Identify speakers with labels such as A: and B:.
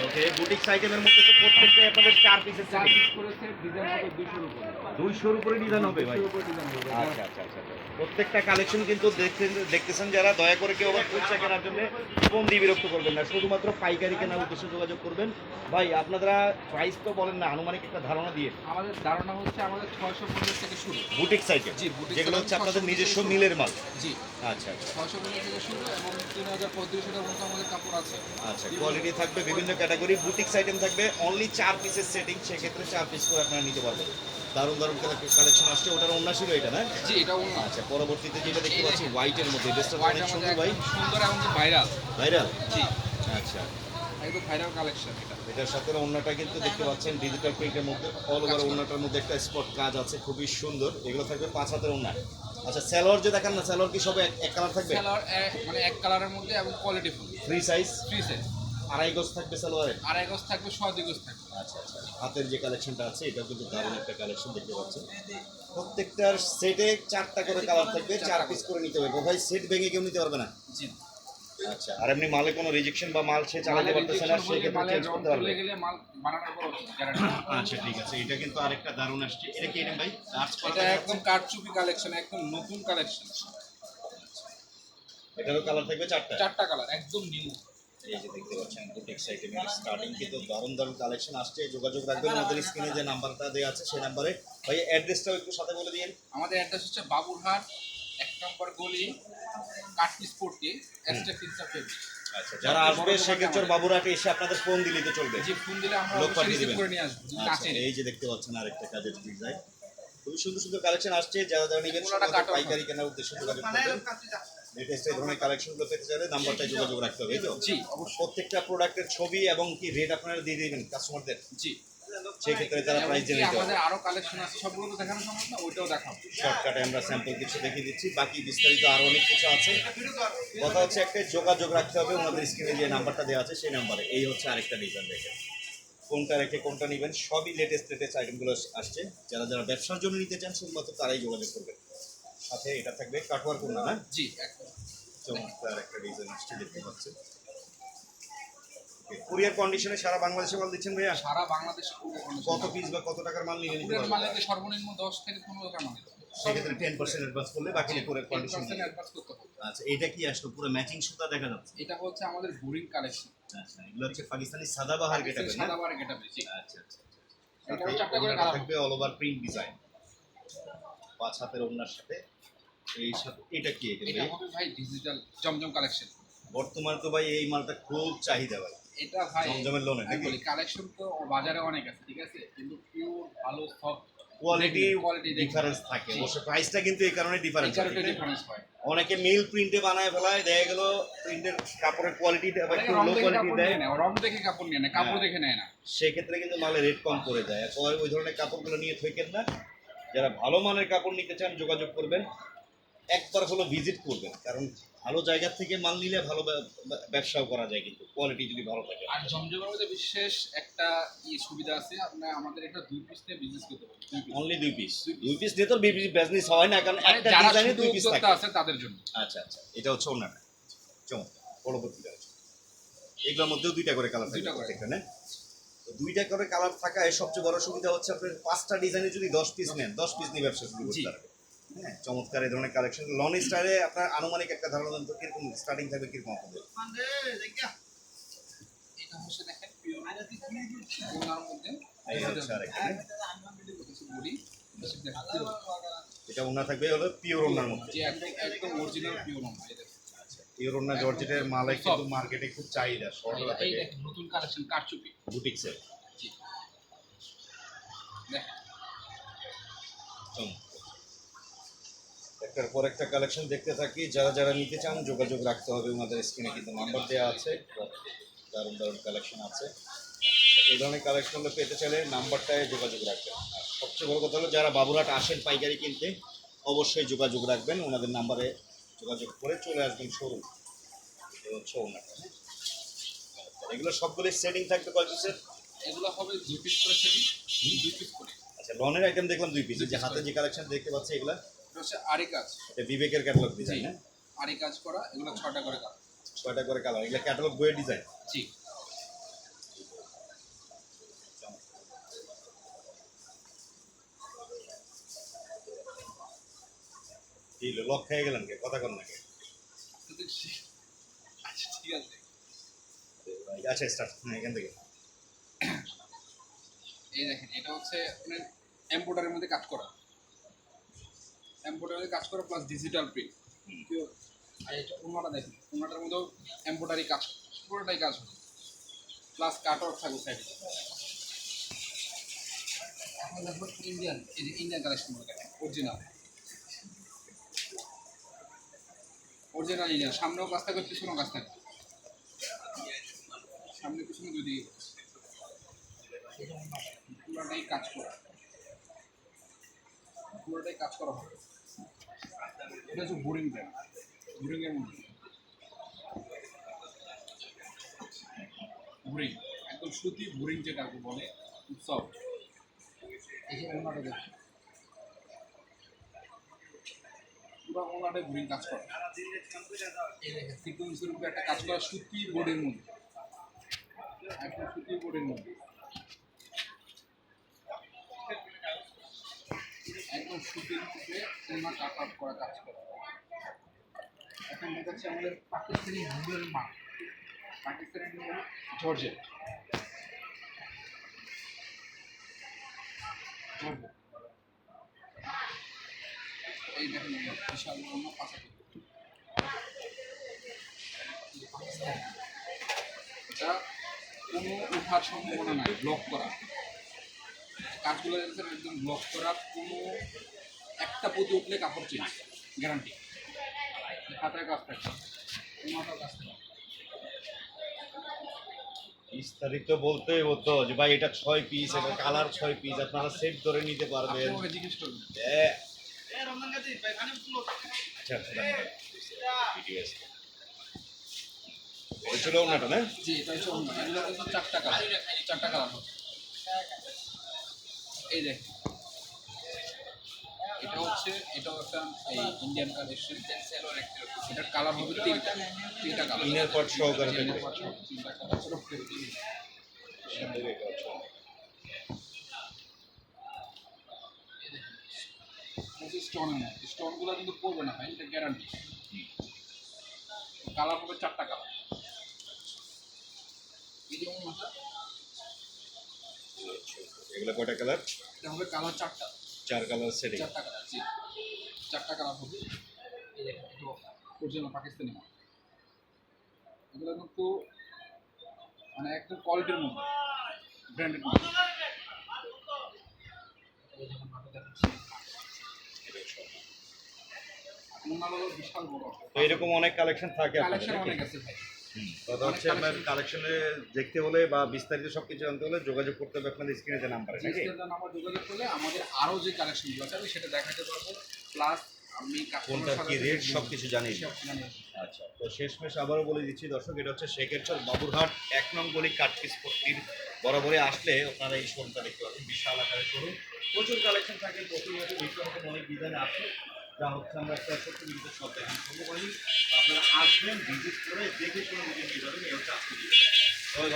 A: ওকে, boutiques আইটেমের মধ্যে তো প্রত্যেকটাই আপনাদের 4 পিসের
B: চার
A: সেটিং।
B: পিস করে সেট, ডিজাইন হবে 200 এর উপরে।
A: 200 এর উপরে ডিজাইন হবে ভাই।
B: 200 এর উপরে ডিজাইন হবে।
A: আচ্ছা আচ্ছা আচ্ছা আচ্ছা। প্রত্যেকটা কালেকশন কিন্তু দেখতেছেন যারা, দয়া করে কেউ আবার খুচরা কেনার জন্য ফোন দিয়ে বিরক্ত করবেন না, শুধুমাত্র পাইকারি কেনার উদ্দেশ্যে যোগাযোগ করবেন। ভাই আপনারা প্রাইস তো বলেন না, আনুমানিক একটা ধারণা দিয়ে।
B: আমাদের ধারণা হচ্ছে আমাদের 650 থেকে শুরু।
A: বুটিক্স আইটেম
B: জি, বুটিক্স
A: যেগুলো
B: আইটেম
A: হচ্ছে আপনাদের
B: 650
A: নিজস্ব
B: থেকে
A: মিলের মাল।
B: জি,
A: আচ্ছা আচ্ছা
B: 650 থেকে শুরু এবং 3000 3500 মতো আমাদের কাপড় আছে।
A: আচ্ছা, কোয়ালিটি থাকবে বিভিন্ন ক্যাটাগরি, বুটিক্স আইটেম থাকবে অনলি 4 পিসের সেটিং, সেক্ষেত্রে 4 পিস করে আপনারা নিতে পারবেন। দারুণ দারুণ কালেকশন আসছে, ওটার অন্য ছিল এটা না?
B: জি, এটা অন্য।
A: আচ্ছা, পরবর্তীতে যেটা দেখতে পাচ্ছি হোয়াইটের মধ্যে, ড্রেসটা
B: হোয়াইট
A: অনেক
B: আমাদের
A: সুন্দর ভাই।
B: একদম সুন্দর এবং ভাইরাল।
A: ভাইরাল?
B: জি,
A: আচ্ছা,
B: একদম ভাইরাল কালেকশন এটা।
A: এটার সাথে ওড়নাটা কিন্তু দেখতে পাচ্ছেন ডিজিটাল প্রিন্টের মধ্যে, অল ওভার ওড়নাটার মধ্যে একটা স্পট কাজ আছে, খুবই সুন্দর। এগুলো থাকবে 5 হাতের ওড়না। আচ্ছা, সালোয়ার যে দেখান না, সালোয়ার কি সব এক কালার থাকবে?
B: কালার মানে এক কালারের মধ্যে এবং quality full.
A: Free size?
B: Free size.
A: আড়াই গজ থাকবে সালোয়ারে?
B: আড়াই গজ থাকবে, 2.5 গজ থাকবে।
A: আচ্ছা আচ্ছা, হাতের যে কালেকশনটা আছে এটাও কিন্তু দারুণ একটা কালেকশন দেখতে পাচ্ছেন। প্রত্যেকটার সেটে 4টা করে কালার থাকবে, 4 পিস করে নিতে হবে। ভাই সেট ভেঙে কেউ নিতে পারবে না?
B: জি।
A: আচ্ছা, আর এমনি মালে কোনো রিজেকশন বা মাল সে চালাতে পারতেছে না, সেক্ষেত্রে চেঞ্জ করতে পারবে?
B: গেলে মাল বানানোর পর গ্যারান্টি।
A: আচ্ছা ঠিক আছে, এটা কিন্তু আরেকটা দারুণ আসছে। এটা কি ভাই?
B: এটা একদম কারচুপি কালেকশন, একদম নতুন কালেকশন।
A: এটারও কালার থাকবে 4টা?
B: 4টা কালার একদম নিউ।
A: এই যে দেখতে পাচ্ছেন বুটিক্স আইটেমের স্টার্টিং কিন্তু দারুণ দারুণ কালেকশন আসছে। যোগাযোগ রাখবেন আমাদের স্ক্রিনে যে নাম্বারটা দেওয়া আছে সেই নাম্বারে। ভাই অ্যাড্রেসটাও একটু সাথে বলে দিন।
B: আমাদের অ্যাড্রেস হচ্ছে বাবুরহাট 1 নম্বর গলি, কাটপিস পট্টি, এস্টেট পিজ্জা ফেব্রিক।
A: আচ্ছা, যারা আসবে সেক্ষেত্রে বাবুরহাটে এসে আপনাদের ফোন দিলেই তো চলবে?
B: জি, ফোন দিলে আমরা
A: লোক
B: অবশ্যই
A: পাঠিয়ে
B: রিসিভ
A: দিবেন?
B: করে নিয়ে আসবো।
A: আচ্ছা, এই যে দেখতে পাচ্ছেন আরেকটা কাজের ডিজাইন, খুবই সুন্দর সুন্দর কালেকশন আসছে। যারা যারা নেবেন
B: এগুলোটা কাটন
A: পাইকারি কেনার উদ্দেশ্যে যোগাযোগ করবেন। লেটেস্ট এই ধরনের কালেকশনগুলো পেতে চাইলে নাম্বারটায় যোগাযোগ রাখতে হবে, এই তো?
B: জি, অবশ্যই।
A: প্রত্যেকটা প্রোডাক্টের ছবি এবং কি রেট আপনারা দিয়ে দিবেন কাস্টমারদের?
B: জি,
A: সেক্ষেত্রে তারা প্রাইস জেনে নিতে
B: আমাদের
A: পারবে।
B: আরো কালেকশন আছে, সবগুলো তো দেখানো সম্ভব না, ওইটাও দেখাবো।
A: শর্টকাটে আমরা স্যাম্পল কিছু দেখিয়ে দিচ্ছি, বাকি বিস্তারিত আরও অনেক কিছু আছে। কথা হচ্ছে একটা যোগাযোগ রাখতে হবে, ওনাদের স্ক্রিনে যে নাম্বারটা দেওয়া আছে সেই নাম্বারে। এই হচ্ছে আরেকটা ডিজাইন, দেখেন কোনটা রেখে কোনটা নেবেন, সবই লেটেস্ট আইটেমগুলো আসছে। যারা যারা ব্যবসার জন্য নিতে চান শুধুমাত্র তারাই যোগাযোগ করবেন। সাথে এটা থাকবে কাটওয়ার কোনা না?
B: জি, একদম
A: চমৎকার একটা ডিজাইন আসছে, দেখতে পাচ্ছেন। কুরিয়ার কন্ডিশনে সারা বাংলাদেশে মাল দিচ্ছেন ভাইয়া?
B: সারা বাংলাদেশে
A: কত পিস বা কত টাকার মাল নিয়ে নিতে
B: কুরিয়ার
A: পারবেন?
B: মালিকে সর্বনিম্ন 10 থেকে 15 টাকা মাল।
A: সেক্ষেত্রে 10% অ্যাডভান্স করলে বাকি কুরিয়ার কন্ডিশন।
B: 10% অ্যাডভান্স করতে হবে।
A: আচ্ছা, এটা কি আসলো পুরো ম্যাচিং সুতা দেখা যাচ্ছে?
B: এটা হচ্ছে আমাদের বোরিং কালেকশন।
A: আচ্ছা, এগুলো হচ্ছে পাকিস্তানি সাদাবাহার গেটাবে না?
B: সাদাবাহার গেটাবে, জি।
A: আচ্ছা আচ্ছা আচ্ছা।
B: এটাও 4টা করে
A: ওড়নাটা
B: কালার
A: থাকবে অল ওভার প্রিন্ট ডিজাইন, 5 হাতের ওড়নার সাথে। এই সাথে এটা কি এটা
B: এটা
A: ভাই?
B: হবে ভাই ডিজিটাল জমজম কালেকশন।
A: বর্তমানে তো ভাই এই মালটা খুব চাহিদা ভাই,
B: এটা ভাই
A: জমজমের লোনে
B: আমি
A: নাকি?
B: বলি কালেকশন তো বাজারে অনেক আছে, ঠিক আছে, কিন্তু পিওর ভালো সফট
A: কোয়ালিটি ডিফারেন্স থাকে, অবশ্য প্রাইসটা কিন্তু এই কারণে ডিফারেন্স হয়।
B: ডিফারেন্স হয়।
A: অনেকে মিল প্রিন্টে বানায় ফেলায়, দেখা গেল প্রিন্টের কাপড়ের কোয়ালিটি একটু লো কোয়ালিটি দেয়,
B: রং দেখে কাপড় নিয়ে নেয়, কাপড় দেখে নেয় না।
A: সেক্ষেত্রে কিন্তু মালের রেট কম পড়ে যায়। আর ওই ধরনের কাপড়গুলো নিয়ে থাকেন না। যারা ভালো মানের কাপড় নিতে চান যোগাযোগ করবেন, একবার হলো ভিজিট করবেন, কারণ ভালো জায়গা থেকে মাল নিলে ভালো ব্যবসাও করা যায় কিন্তু কোয়ালিটি যদি ভালো থাকে।
B: আর জমজমের মধ্যে বিশেষ একটা সুবিধা আছে, আপনার আমাদের এটা 2 পিস নিয়ে বিজনেস করতে পারবেন।
A: Only 2 piece? 2 পিস দিয়ে তো বিজনেস হয় না, কারণ একটা
B: যারা
A: ডিজাইনে
B: শুধু
A: 2 পিস থাকে।
B: উদ্যোক্তা আছে তাদের জন্য।
A: আচ্ছা আচ্ছা, এটা হচ্ছে ওনাটা চমৎকার পরবর্তীটা আছে। এগুলোর মধ্যেও 2টা করে কালার থাকে প্রত্যেকটা না? তো 2টা করে কালার থাকায় সবচেয়ে বড় সুবিধা হচ্ছে আপনার 5টা ডিজাইনে যদি 10 পিস নেন, 10 পিস নিয়ে ব্যবসা শুরু করতে পারবেন। হ্যাঁ, চমৎকার এই ধরনের কালেকশন। লন স্টাইলে আপনার আনুমানিক একটা ধারণা দেন তো কিরকম স্টার্টিং থাকবে, কিরকম আপনাদের?
B: এটা হচ্ছে দেখেন পিওর ওনার মধ্যে
A: এই হচ্ছে আরেকটা,
B: বলি
A: এটা ওনা থাকবে হলো পিওর ওনার মধ্যে।
B: যে একদম অরিজিনাল পিওর ওনা।
A: আচ্ছা, পিওর ওনা জর্জেটের মালে কিন্তু মার্কেটে খুব চাহিদা, শর্ট
B: এই
A: থাকে
B: দেখেন নতুন কালেকশন কারচুপি
A: বুটিক্সের।
B: জি, দেখেন
A: চমৎকার। একটার পর একটা কালেকশন দেখতে থাকি। যারা যারা নিতে চান যোগাযোগ রাখতে হবে, ওনাদের স্ক্রিনে কিন্তু নাম্বার দেওয়া আছে। দারুণ দারুণ কালেকশন আছে, এই ধরনের কালেকশনগুলো পেতে চাইলে নাম্বারটায় যোগাযোগ রাখবেন। আর সবচেয়ে বড় কথা হলো যারা বাবুরহাট আসেন পাইকারি কিনতে, অবশ্যই যোগাযোগ রাখবেন, ওনাদের নাম্বারে যোগাযোগ করে চলে আসবেন শোরুম। এই হচ্ছে ওনাটা। এগুলো সবগুলোই সেটিং থাকবে কয় পিসের?
B: এগুলো হবে 2 পিস করে সেটি, 2 পিস করে।
A: আচ্ছা, লনের আইটেম দেখলাম 2 পিস। যে হাতে যে কালেকশন দেখতে পাচ্ছি এগুলা
B: এটা হচ্ছে আরি কাজ।
A: এটা বিবেকের ক্যাটালগ ডিজাইন না?
B: আরি কাজ করা, এগুলো 6টা করে কালার।
A: 6টা করে কালার, এগুলা ক্যাটালগ বইয়ের ডিজাইন।
B: জি,
A: কি লক খেয়ে গেলেন কে কথা কন নাকি?
B: আচ্ছা ঠিক আছে।
A: আচ্ছা স্টার্ট এখান থেকে।
B: এই দেখেন এটা হচ্ছে আপনার এমব্রয়ডারির মধ্যে কাজ করা, এমব্রয়ডারির কাজ করা প্লাস ডিজিটাল প্রিন্ট। আর এটা ওনাটা দেখেন, ওনাটার মধ্যেও এমব্রয়ডারি কাজ, পুরোটাই কাজ হবে, প্লাস কাটওয়ার্ক থাকবে সাইডে। এখন দেখো ইন্ডিয়ান, এই যে ইন্ডিয়ান কালেকশন বলে দেখেন, অরিজিনাল অরিজিনাল ইন্ডিয়ান। সামনেও কাজ থাকবে, পিছনেও কাজ থাকবে, সামনে পিছনে দুই দিকে পুরোটাই কাজ করা, পুরোটাই কাজ করা হবে। এটা হচ্ছে বোরিং ব্র্যান্ড, বোরিং এর মধ্যে বোরিং, একদম সুতি বোরিং যেটাকে বলে, খুব সফট। এই যে ওনাটা দেখুন, পুরো ওনাটাই বোরিং কাজ করা। এই দেখেন সিকোয়েন্সের উপরে একটা কাজ করা সুতি বোর্ডের মধ্যে, একদম সুতি বোর্ডের মধ্যে, একদম সুতির উপরে ওনার কাট আউট করা কাজ করা। এখন দেখাচ্ছে আমাদের পাকিস্তানি রুলের মাল, পাকিস্তানি রুল জর্জেট, জর্জেট। এই দেখেন বিশাল অন্য পাশাপাশি এটা কোনো উঠার সম্ভাবনা নাই, ব্লক করা কাজগুলো দেখছেন, একদম ব্লক করা, কোনো একটা পুঁতি উঠলে কাপড় চেঞ্জ গ্যারান্টি। হাতায় কাজ থাকছে, কোনোটাও কাজ থাকবে।
A: বিস্তারিত বলতে হতো যে ভাই এটা 6 পিস, এটা কালার 6 পিস, আপনারা সেট ধরে নিতে পারবেন।
B: আমাকে জিজ্ঞেস করবেন।
A: আচ্ছা আচ্ছা ঠিক আছে। এটা ছিল ওনাটা না?
B: জি এটা হচ্ছে অন্য, এগুলো হচ্ছে চারটা কালার, চারটা কালার হবে। এই দেখ, এটা হচ্ছে, এটাও একটা এই ইন্ডিয়ান কালেকশন, এটার কালার হবে তিনটা, তিনটা কালার,
A: ইনার পার্ট সহকারে থাকবে।
B: ইনার পার্ট সহ তিনটা কালার। স্টোনের মধ্যে, স্টোনগুলো কিন্তু পড়বে না ভাই, এটা গ্যারান্টি। কালার হবে চারটা কালার। এই যেমন মাথা,
A: এগুলো কয়টা কালার?
B: এটা হবে কালার চারটা,
A: 4 কালার সেটিং।
B: চারটা কালার, জি চারটা কালার হবে। এই দেখেন এটা অরিজিনাল পাকিস্তানি মাল, এগুলো কিন্তু মানে একদম কোয়ালিটির মধ্যে, ব্র্যান্ডেড মধ্যে। এই যেমন মাথা দেখাচ্ছি, ওনারও বিশাল বড়
A: তো এরকম অনেক কালেকশন থাকে
B: কালেকশন,
A: আপনাদের
B: অনেক
A: নাকি?
B: আছে ভাই।
A: কথা হচ্ছে আপনার কালেকশনে দেখতে হলে বা বিস্তারিত সবকিছু জানতে হলে যোগাযোগ করতে হবে আপনাদের স্ক্রিনে যে নাম্বারে নাকি?
B: জিএসটির নাম্বার যোগাযোগ করলে আমাদের আরো যে কালেকশনগুলো আছে আমি সেটা দেখাতে পারবো, প্লাস আমি
A: কোনটা কি রেট সবকিছু জানিয়ে দিই। আচ্ছা, তো শেষমেশ আবারও বলে দিচ্ছি দর্শক, এটা হচ্ছে শেখেরচর বাবুরহাট 1 নং গলি কাটপিস পট্টির বরাবরে আসলে আপনারা এই শোরুমটা দেখতে পাবেন। বিশাল আকারে শোরুম, প্রচুর কালেকশন থাকে, প্রচুর অনেক ডিজাইন আছে, যা হচ্ছে আমরা একটা ছোট্ট ভিডিওতে সব দেখানো সম্ভব হয়নি। আপনারা আসবেন, ভিজিট করে দেখে শুনে নিয়ে যাবেন, এই হচ্ছে আজকে ভিডিও। সবাই ভালো